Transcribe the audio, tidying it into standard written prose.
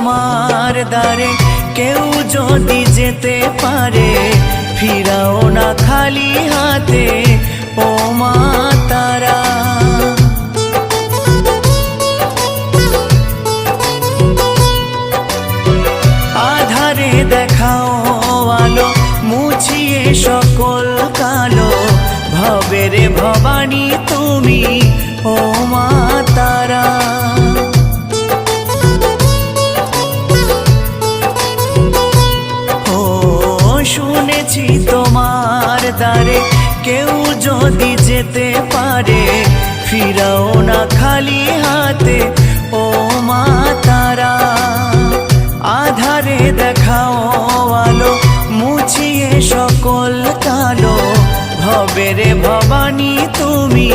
তোমার দ্বারে কেউ যদি যেতে পারে, ফিরাও না খালি হাতে ও মা তারা। আধারে দেখাও আলো, মুছিয়ে সকল কালো, ভবের ভবানী তুমি ও মা তারা। ও শুনেছি তোমার দ্বারে কেউ যদি যেতে পারে, ফিরাও না খালি হাতে ও মা তারা। আধারে দেখাও আলো, মুছিয়ে সকল কালো, ভবের ভবানী তুমি